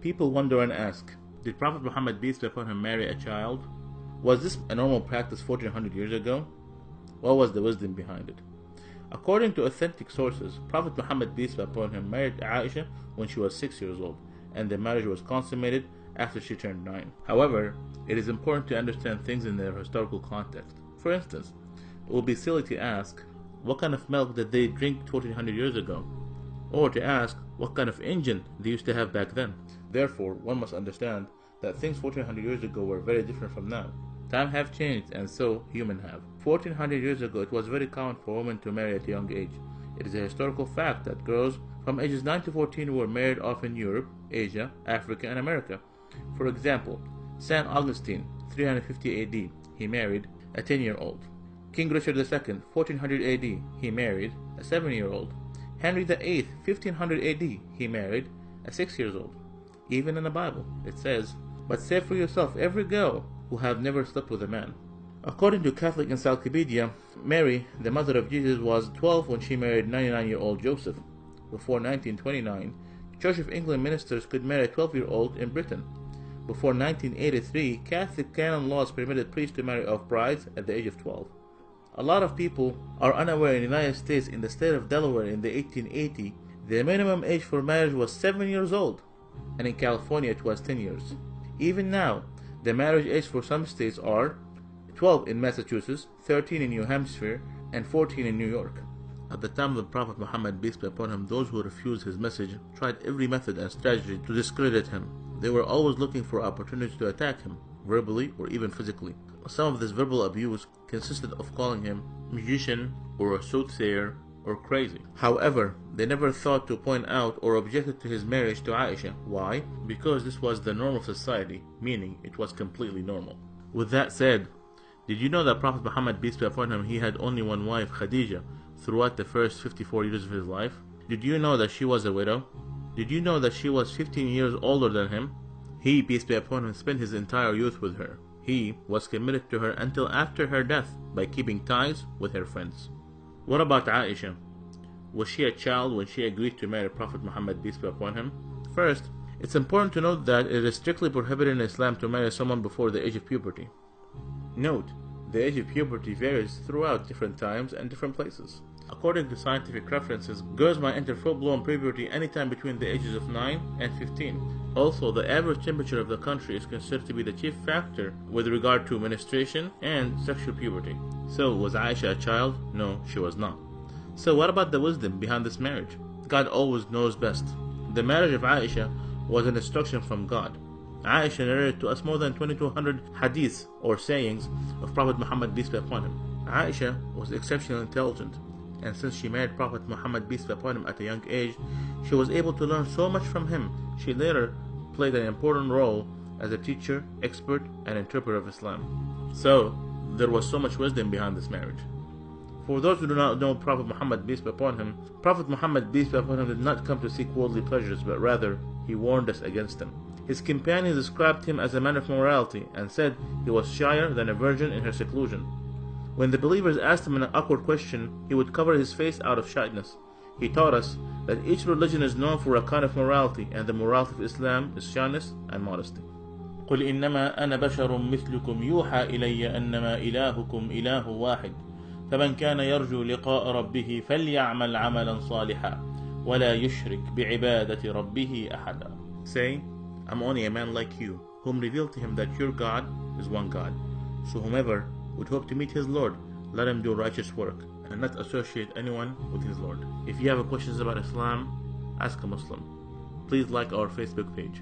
People wonder and ask, did Prophet Muhammad peace be upon him marry a child? Was this a normal practice 1400 years ago? What was the wisdom behind it? According to authentic sources, Prophet Muhammad peace be upon him married Aisha when she was 6 years old, and the marriage was consummated after she turned 9. However, it is important to understand things in their historical context. For instance, it would be silly to ask, what kind of milk did they drink 1400 years ago? Or to ask, what kind of engine they used to have back then? Therefore, one must understand that things 1400 years ago were very different from now. Time have changed, and so human have. 1400 years ago, it was very common for women to marry at a young age. It is a historical fact that girls from ages 9 to 14 were married off in Europe, Asia, Africa, and America. For example, St. Augustine, 350 AD, he married a 10-year-old. King Richard II, 1400 AD, he married a 7-year-old. Henry VIII, 1500 AD, he married a 6-year-old. Even in the Bible, it says, "But say for yourself every girl who have never slept with a man." According to Catholic Encyclopedia, Mary, the mother of Jesus, was 12 when she married 99-year-old Joseph. Before 1929, Church of England ministers could marry a 12-year-old in Britain. Before 1983, Catholic canon laws permitted priests to marry off brides at the age of 12. A lot of people are unaware in the United States, in the state of Delaware in the 1880, the minimum age for marriage was 7 years old, and in California it was 10 years. Even now, the marriage age for some states are 12 in Massachusetts, 13 in New Hampshire, and 14 in New York. At the time of the Prophet Muhammad, peace be upon him, those who refused his message tried every method and strategy to discredit him. They were always looking for opportunities to attack him, verbally or even physically. Some of this verbal abuse consisted of calling him magician or a soothsayer or crazy. However, they never thought to point out or objected to his marriage to Aisha. Why? Because this was the norm of society, meaning it was completely normal. With that said, did you know that Prophet Muhammad, peace be upon him, he had only one wife, Khadija, throughout the first 54 years of his life? Did you know that she was a widow? Did you know that she was 15 years older than him? He, peace be upon him, spent his entire youth with her. He was committed to her until after her death by keeping ties with her friends. What about Aisha? Was she a child when she agreed to marry Prophet Muhammad, peace be upon him? First, it's important to note that it is strictly prohibited in Islam to marry someone before the age of puberty. Note, the age of puberty varies throughout different times and different places. According to scientific references, girls might enter full-blown puberty anytime between the ages of 9 and 15. Also, the average temperature of the country is considered to be the chief factor with regard to menstruation and sexual puberty. So, was Aisha a child? No, she was not. So what about the wisdom behind this marriage? God always knows best. The marriage of Aisha was an instruction from God. Aisha narrated to us more than 2200 hadiths or sayings of Prophet Muhammad, peace be upon him. Aisha was exceptionally intelligent, and since she married Prophet Muhammad, peace be upon him, at a young age, she was able to learn so much from him. She later played an important role as a teacher, expert, and interpreter of Islam. So, there was so much wisdom behind this marriage. For those who do not know Prophet Muhammad, peace be upon him, Prophet Muhammad, peace be upon him, did not come to seek worldly pleasures, but rather he warned us against them. His companions described him as a man of morality and said he was shyer than a virgin in her seclusion. When the believers asked him an awkward question, he would cover his face out of shyness. He taught us that each religion is known for a kind of morality, and the morality of Islam is shyness and modesty. قل إنما أنا بشر مثلكم يوحى إلي أنما إلهكم إله واحد فمن كان يرجو لقاء ربه فليعمل عملا صالحا ولا يشرك بعبادة ربه أحدا. Say, I'm only a man like you, whom revealed to him that your God is one God. So whomever would hope to meet his Lord, let him do righteous work, and not associate anyone with his Lord. If you have questions about Islam, ask a Muslim. Please like our Facebook page.